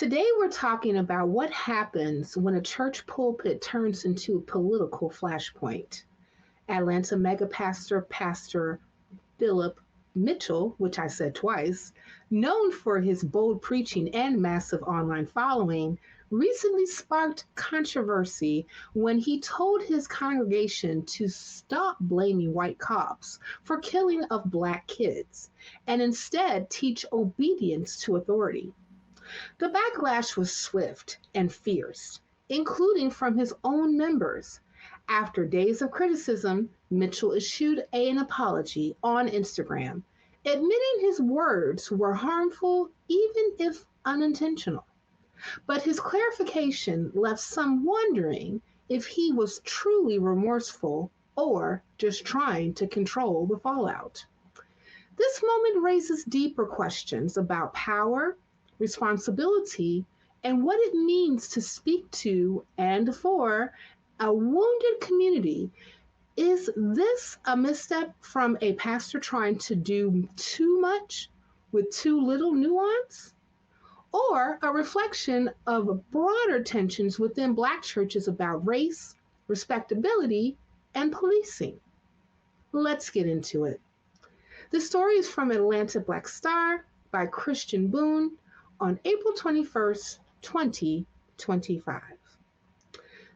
Today, we're talking about what happens when a church pulpit turns into a political flashpoint. Atlanta mega pastor Philip Mitchell, which I said twice, known for his bold preaching and massive online following, recently sparked controversy when he told his congregation to stop blaming white cops for killing of black kids and instead teach obedience to authority. The backlash was swift and fierce, including from his own members. After days of criticism, Mitchell issued an apology on Instagram, admitting his words were harmful even if unintentional. But his clarification left some wondering if he was truly remorseful or just trying to control the fallout. This moment raises deeper questions about power, responsibility, and what it means to speak to and for a wounded community. Is this a misstep from a pastor trying to do too much with too little nuance? Or a reflection of broader tensions within Black churches about race, respectability, and policing? Let's get into it. The story is from Atlanta Black Star by Christian Boone on April 21st, 2025.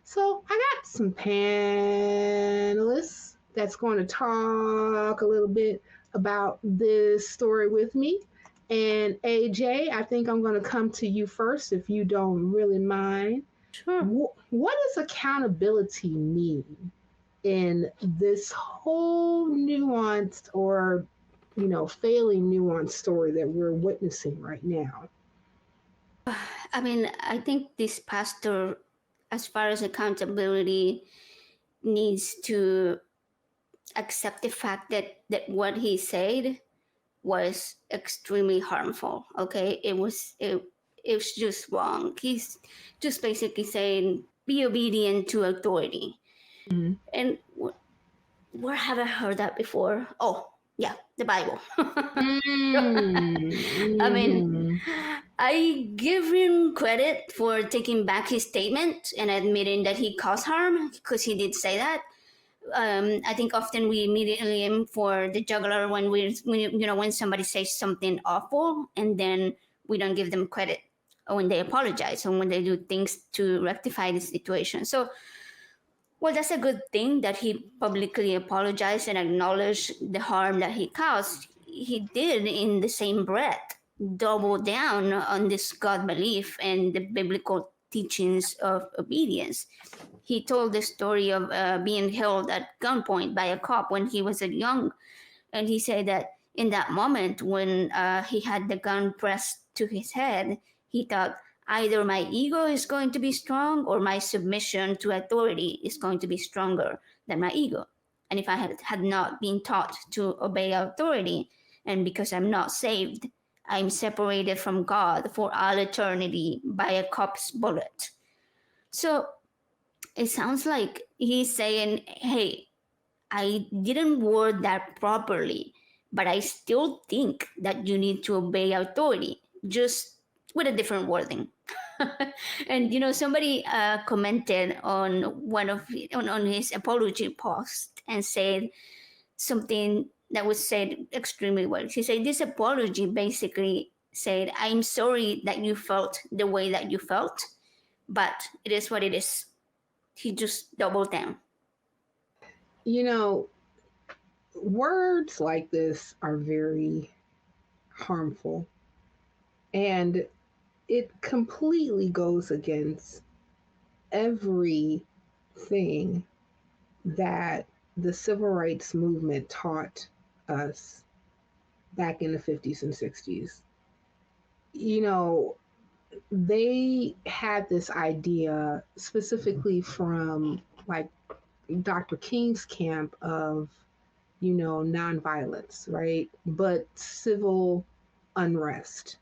So I got some panelists that's going to talk a little bit about this story with me. And AJ, I think I'm going to come to you first if you don't really mind. Sure. What does accountability mean in this whole nuanced or failing nuanced story that we're witnessing right now? I mean, I think this pastor, as far as accountability, needs to accept the fact that what he said was extremely harmful. Okay, it was just wrong. He's just basically saying be obedient to authority. Mm-hmm. And where have I heard that before? Oh, yeah, the Bible. I mean, I give him credit for taking back his statement and admitting that he caused harm because he did say that. I think often we immediately aim for the jugular when somebody says something awful and then we don't give them credit when they apologize or when they do things to rectify the situation. So, well, that's a good thing that he publicly apologized and acknowledged the harm that he caused. He did in the same breath double down on this God belief and the biblical teachings of obedience. He told the story of being held at gunpoint by a cop when he was young. And he said that in that moment when he had the gun pressed to his head, he thought, either my ego is going to be strong or my submission to authority is going to be stronger than my ego. And if I had not been taught to obey authority, and because I'm not saved, I'm separated from God for all eternity by a cop's bullet. So it sounds like he's saying, hey, I didn't word that properly, but I still think that you need to obey authority, just with a different wording. And somebody commented on on his apology post and said something that was said extremely well. She said this apology basically said, I'm sorry that you felt the way that you felt, but it is what it is. He just doubled down. Words like this are very harmful, and it completely goes against everything that the civil rights movement taught us back in the 50s and 60s. They had this idea specifically from like Dr. King's camp of, nonviolence, right? But civil unrest.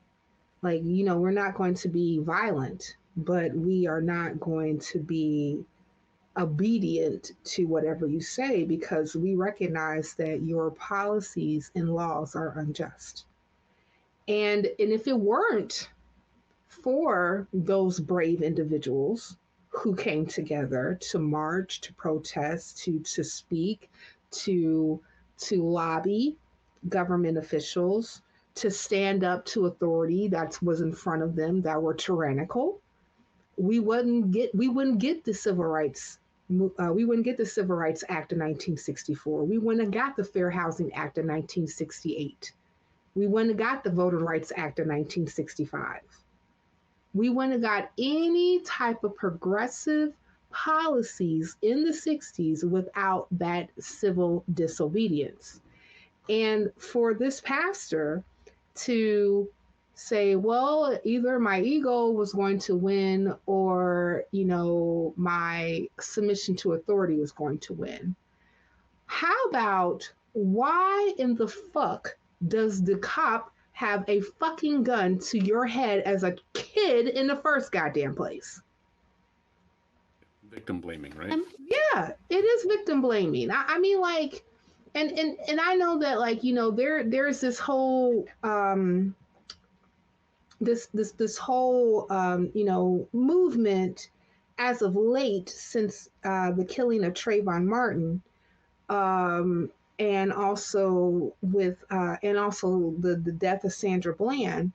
Like, we're not going to be violent, but we are not going to be obedient to whatever you say because we recognize that your policies and laws are unjust. And if it weren't for those brave individuals who came together to march, to protest, to speak, to lobby government officials, to stand up to authority that was in front of them that were tyrannical. We wouldn't get the civil rights. We wouldn't get the Civil Rights Act of 1964. We wouldn't have got the Fair Housing Act of 1968. We wouldn't have got the Voting Rights Act of 1965. We wouldn't have got any type of progressive policies in the 60s without that civil disobedience. And for this pastor to say, well, either my ego was going to win or, my submission to authority was going to win. How about why in the fuck does the cop have a fucking gun to your head as a kid in the first goddamn place? Victim blaming, right? Yeah, it is victim blaming. I mean, like, and I know that, like, there's this whole this whole movement as of late since the killing of Trayvon Martin, and also the death of Sandra Bland,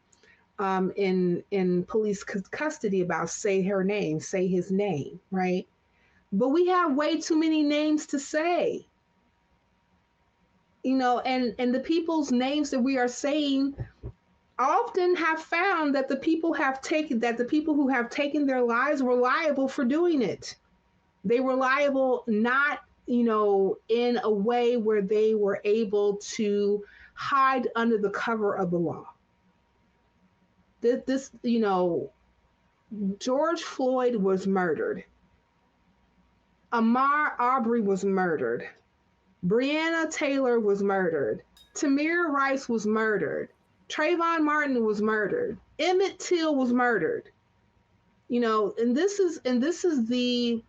in police custody, about say his name, right? But we have way too many names to say, and the people's names that we are saying often have found that the people who have taken their lives were liable for doing it. They were liable not, in a way where they were able to hide under the cover of the law. This, George Floyd was murdered. Ahmaud Arbery was murdered. Breonna Taylor was murdered. Tamir Rice was murdered. Trayvon Martin was murdered. Emmett Till was murdered. And this is the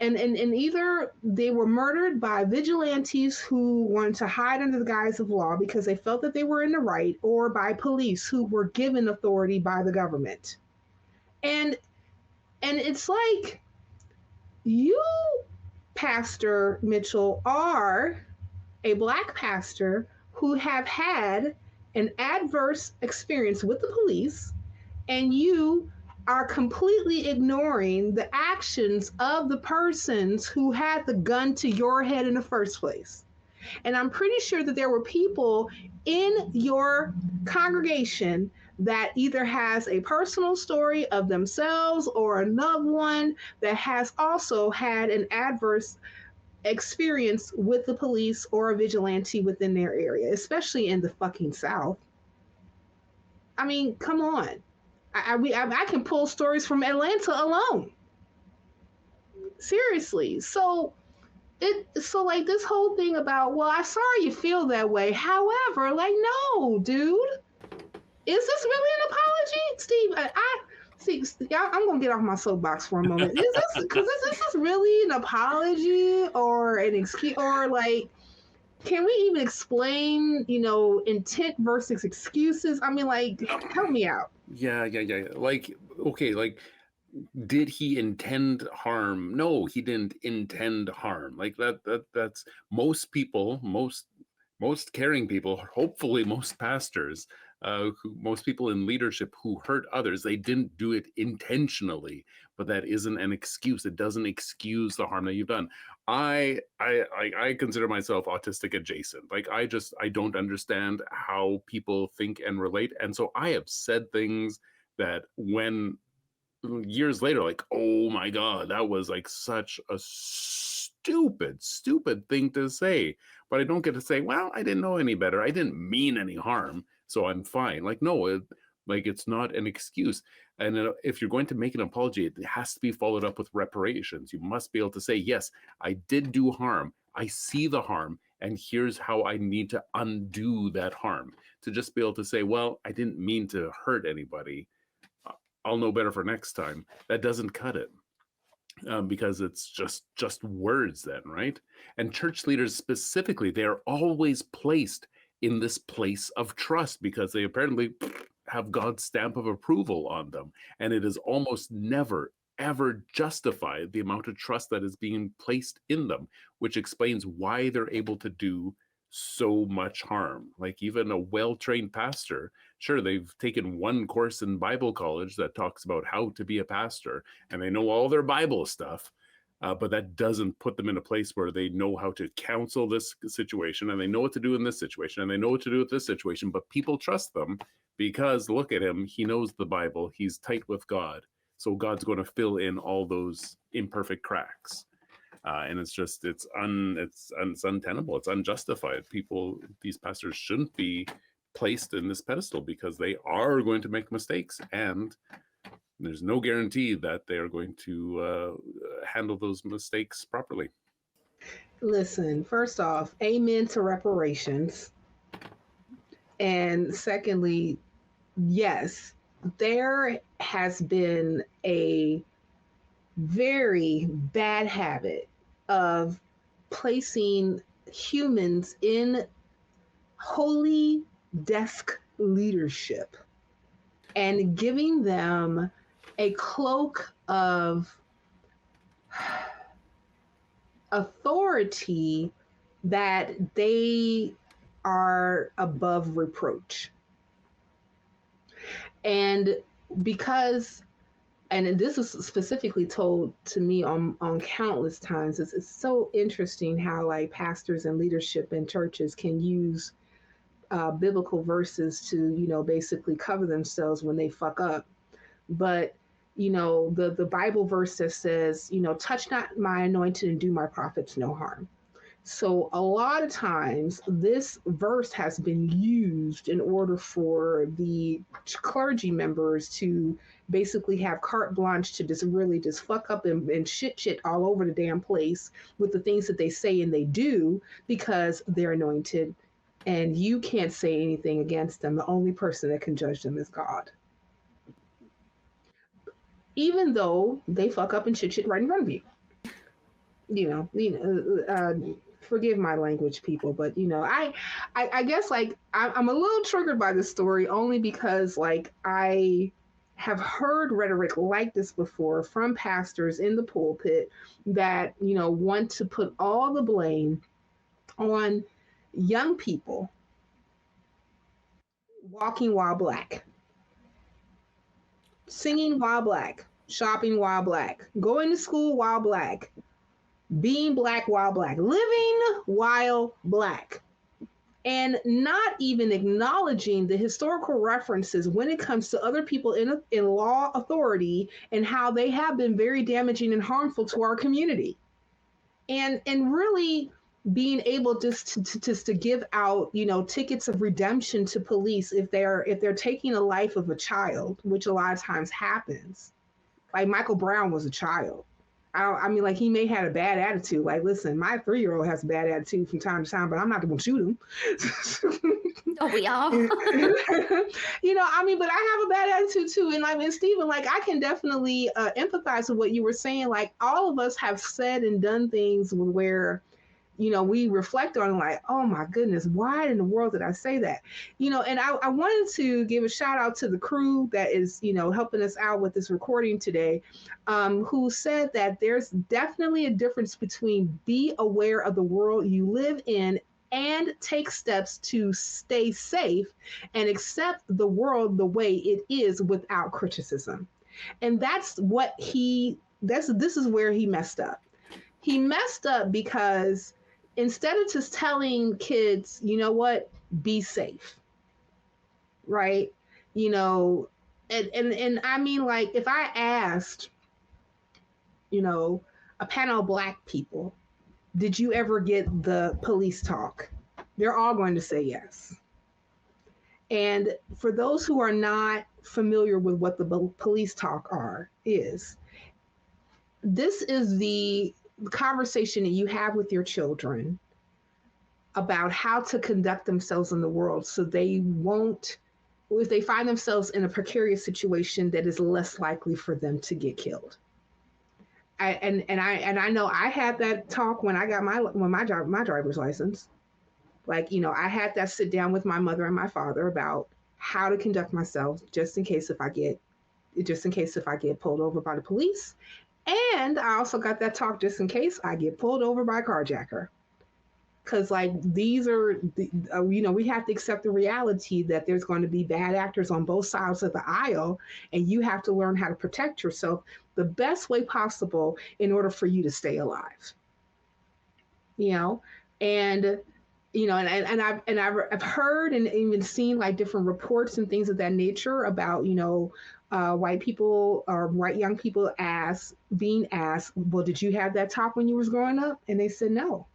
and either they were murdered by vigilantes who wanted to hide under the guise of law because they felt that they were in the right, or by police who were given authority by the government. And it's like, you, Pastor Mitchell, are a Black pastor who have had an adverse experience with the police, and you are completely ignoring the actions of the persons who had the gun to your head in the first place. And I'm pretty sure that there were people in your congregation that either has a personal story of themselves or a loved one that has also had an adverse experience with the police or a vigilante within their area, especially in the fucking South. I mean, come on. I can pull stories from Atlanta alone. Seriously. So like, this whole thing about, well, I'm sorry you feel that way. However, like, no, dude. Is this really an apology? Steve, I'm gonna get off my soapbox for a moment. Is this really an apology or an excuse, or like, can we even explain, intent versus excuses? I mean, like, help me out. Yeah. Like, okay, like, did he intend harm? No, he didn't intend harm. Like, that's most people, most caring people, hopefully most pastors, most people in leadership who hurt others, they didn't do it intentionally, but that isn't an excuse. It doesn't excuse the harm that you've done. I consider myself autistic adjacent. Like, I don't understand how people think and relate. And so I have said things that, when years later, like, oh my God, that was like such a stupid thing to say. But I don't get to say, well, I didn't know any better. I didn't mean any harm, so I'm fine. Like, no, it's not an excuse. And if you're going to make an apology, it has to be followed up with reparations. You must be able to say, yes, I did do harm. I see the harm, and here's how I need to undo that harm. To just be able to say, well, I didn't mean to hurt anybody. I'll know better for next time. That doesn't cut it. Because it's just words then, right? And church leaders specifically, they are always placed in this place of trust because they apparently have God's stamp of approval on them. And it is almost never, ever justified the amount of trust that is being placed in them, which explains why they're able to do so much harm. Like even a well-trained pastor, sure, they've taken one course in Bible college that talks about how to be a pastor, and they know all their Bible stuff, but that doesn't put them in a place where they know how to counsel this situation, and they know what to do in this situation, and they know what to do with this situation, but people trust them because look at him, he knows the Bible, he's tight with God, so God's going to fill in all those imperfect cracks. And it's just, it's untenable. It's unjustified. These pastors shouldn't be placed in this pedestal because they are going to make mistakes, and there's no guarantee that they are going to handle those mistakes properly. Listen, first off, amen to reparations. And secondly, yes, there has been a very bad habit of placing humans in holy desk leadership and giving them a cloak of authority that they are above reproach. And because, and this is specifically told to me on countless times, it's so interesting how like pastors and leadership in churches can use biblical verses to, you know, basically cover themselves when they fuck up. But, you know, the Bible verse that says, you know, touch not my anointed and do my prophets no harm. So a lot of times this verse has been used in order for the clergy members to basically have carte blanche to just fuck up and shit all over the damn place with the things that they say and they do because they're anointed, and you can't say anything against them. The only person that can judge them is God. Even though they fuck up and shit right in front of you. Forgive my language, people, but you know, I guess like I'm a little triggered by this story only because like I have heard rhetoric like this before from pastors in the pulpit that, you know, want to put all the blame on young people walking while black, singing while black, shopping while black, going to school while black, being black while black, living while black, and not even acknowledging the historical references when it comes to other people in law authority and how they have been very damaging and harmful to our community. And really being able just to give out, you know, tickets of redemption to police if they're taking a life of a child, which a lot of times happens. Like Michael Brown was a child. I mean, like, he may have a bad attitude. Like, listen, my 3-year-old has a bad attitude from time to time, but I'm not going to shoot him. Oh, we all. You know, I mean, but I have a bad attitude too. And I mean, Stephen, like, I can definitely empathize with what you were saying. Like, all of us have said and done things where, you know, we reflect on like, oh my goodness, why in the world did I say that? You know, and I wanted to give a shout out to the crew that is, you know, helping us out with this recording today, who said that there's definitely a difference between be aware of the world you live in and take steps to stay safe and accept the world the way it is without criticism. And that's what this is where he messed up. He messed up because instead of just telling kids, you know what, be safe, right? You know, and I mean, like, if I asked, you know, a panel of black people, did you ever get the police talk? They're all going to say yes. And for those who are not familiar with what the police talk is, this is the conversation that you have with your children about how to conduct themselves in the world so they won't, if they find themselves in a precarious situation, that is less likely for them to get killed. I know I had that talk when I got my driver's license. Like, you know, I had that sit down with my mother and my father about how to conduct myself just in case if I get pulled over by the police. And I also got that talk just in case I get pulled over by a carjacker. Because, like, these are, we have to accept the reality that there's going to be bad actors on both sides of the aisle, and you have to learn how to protect yourself the best way possible in order for you to stay alive. You know, and I've heard and even seen like different reports and things of that nature about white people or white young people being asked, well, did you have that talk when you was growing up? And they said no.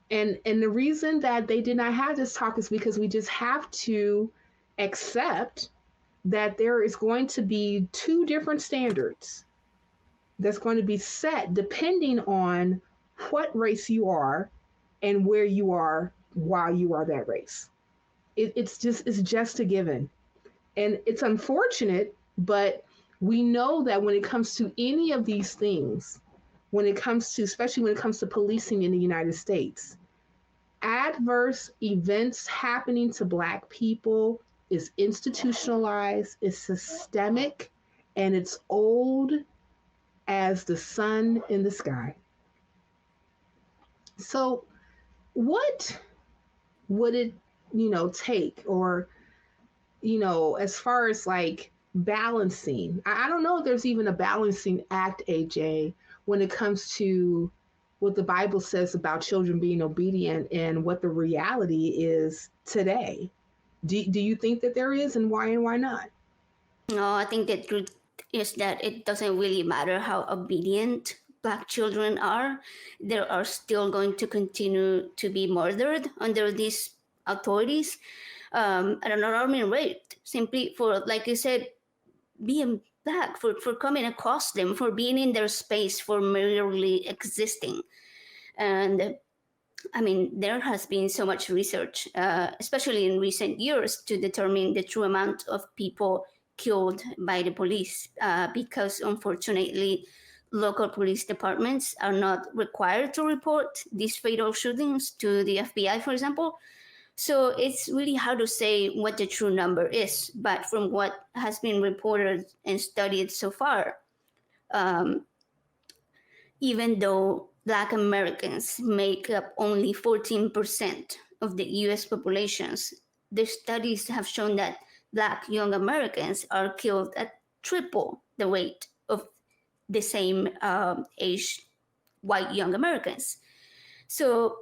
And the reason that they did not have this talk is because we just have to accept that there is going to be two different standards that's going to be set depending on what race you are and where you are while you are that race. It's just a given. And it's unfortunate, but we know that when it comes to any of these things, especially when it comes to policing in the United States, adverse events happening to Black people is institutionalized, it's systemic, and it's old as the sun in the sky. So what would it, take, or, as far as like balancing, I don't know if there's even a balancing act, AJ, when it comes to what the Bible says about children being obedient and what the reality is today. Do you think that there is, and why not? No, I think the truth is that it doesn't really matter how obedient Black children are. They are still going to continue to be murdered under these authorities at an alarming rate, simply for, like you said, being Black, for coming across them, for being in their space, for merely existing. And I mean, there has been so much research, especially in recent years, to determine the true amount of people killed by the police, because unfortunately, local police departments are not required to report these fatal shootings to the FBI, for example. So it's really hard to say what the true number is. But from what has been reported and studied so far, even though Black Americans make up only 14% of the US populations, the studies have shown that Black young Americans are killed at triple the rate of the same age white young Americans. So,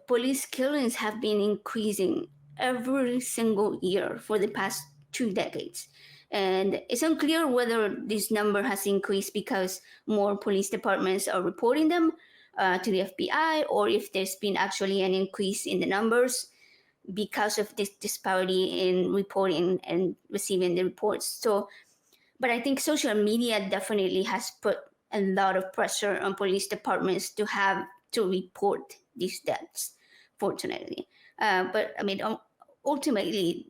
police killings have been increasing every single year for the past 2 decades. And it's unclear whether this number has increased because more police departments are reporting them to the FBI, or if there's been actually an increase in the numbers because of this disparity in reporting and receiving the reports. So, but I think social media definitely has put a lot of pressure on police departments to have to report these deaths, fortunately. But I mean, ultimately,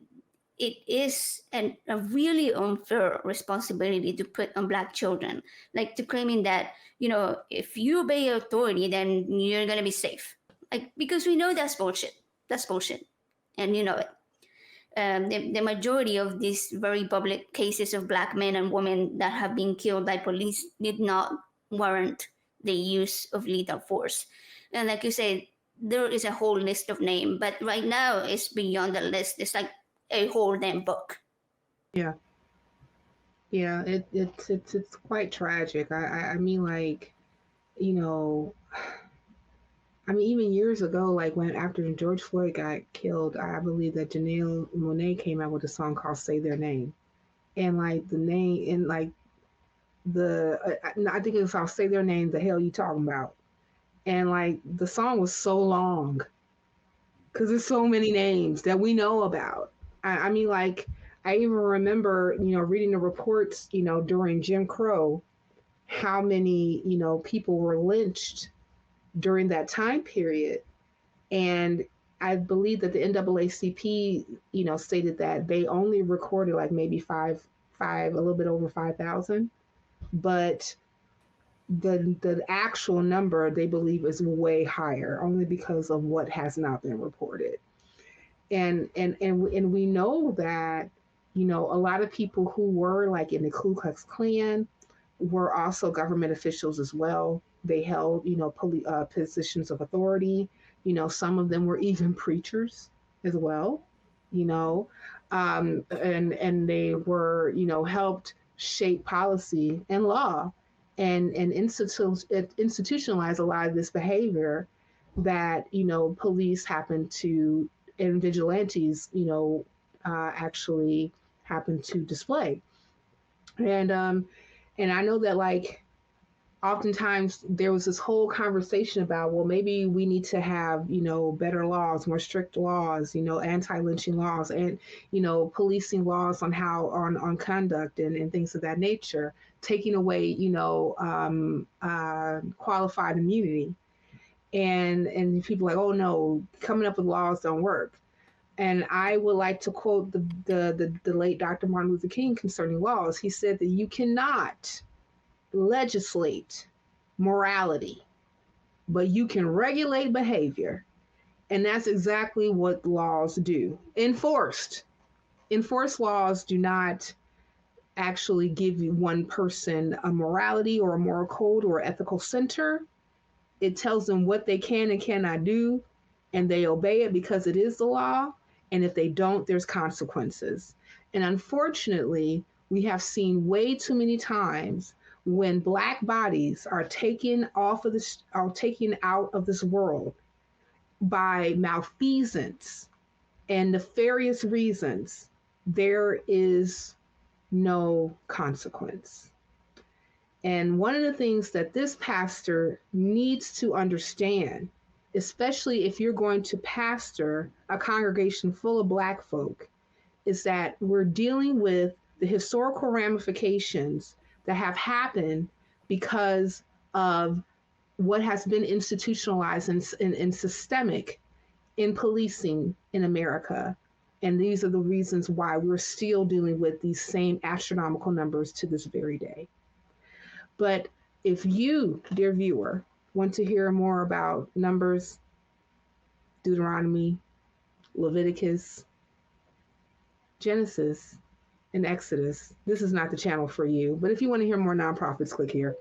it is a really unfair responsibility to put on Black children, like to claiming that, if you obey authority, then you're going to be safe. Like, because we know that's bullshit. That's bullshit. And you know it. The majority of these very public cases of Black men and women that have been killed by police did not warrant the use of lethal force. And like you said, there is a whole list of names, but right now it's beyond the list. It's like a whole damn book. Yeah, it's quite tragic. I mean, like, I mean, even years ago, like when after George Floyd got killed, I believe that Janelle Monáe came out with a song called "Say Their Name," and like the name and like I think it was called "Say Their Name." The hell you talking about? And like the song was so long because there's so many names that we know about. I mean, like I even remember, reading the reports, during Jim Crow, how many, people were lynched during that time period. And I believe that the NAACP, stated that they only recorded like maybe a little bit over 5,000. But the actual number they believe is way higher, only because of what has not been reported. And we know that, you know, a lot of people who were like in the Ku Klux Klan were also government officials as well. They held, you know, positions of authority. You know, some of them were even preachers as well. You know, and they were, you know, helped shape policy and law, and institutionalize a lot of this behavior that, you know, police happen to, and vigilantes, you know, actually happen to display. And I know that, like, oftentimes there was this whole conversation about, well, maybe we need to have, you know, better laws, more strict laws, you know, anti-lynching laws, and, you know, policing laws on how on conduct and things of that nature, taking away, you know, qualified immunity. And people are like, oh no, coming up with laws don't work. And I would like to quote the late Dr. Martin Luther King concerning laws. He said that you cannot legislate morality, but you can regulate behavior. And that's exactly what laws do. Enforced laws do not actually give you one person a morality or a moral code or ethical center. It tells them what they can and cannot do, and they obey it because it is the law. And if they don't, there's consequences. And unfortunately, we have seen way too many times when Black bodies are taken off of this, are taken out of this world by malfeasance and nefarious reasons, there is no consequence. And one of the things that this pastor needs to understand, especially if you're going to pastor a congregation full of Black folk, is that we're dealing with the historical ramifications that have happened because of what has been institutionalized and systemic in policing in America. And these are the reasons why we're still dealing with these same astronomical numbers to this very day. But if you, dear viewer, want to hear more about Numbers, Deuteronomy, Leviticus, Genesis, and Exodus, this is not the channel for you. But if you want to hear more nonprofits, click here.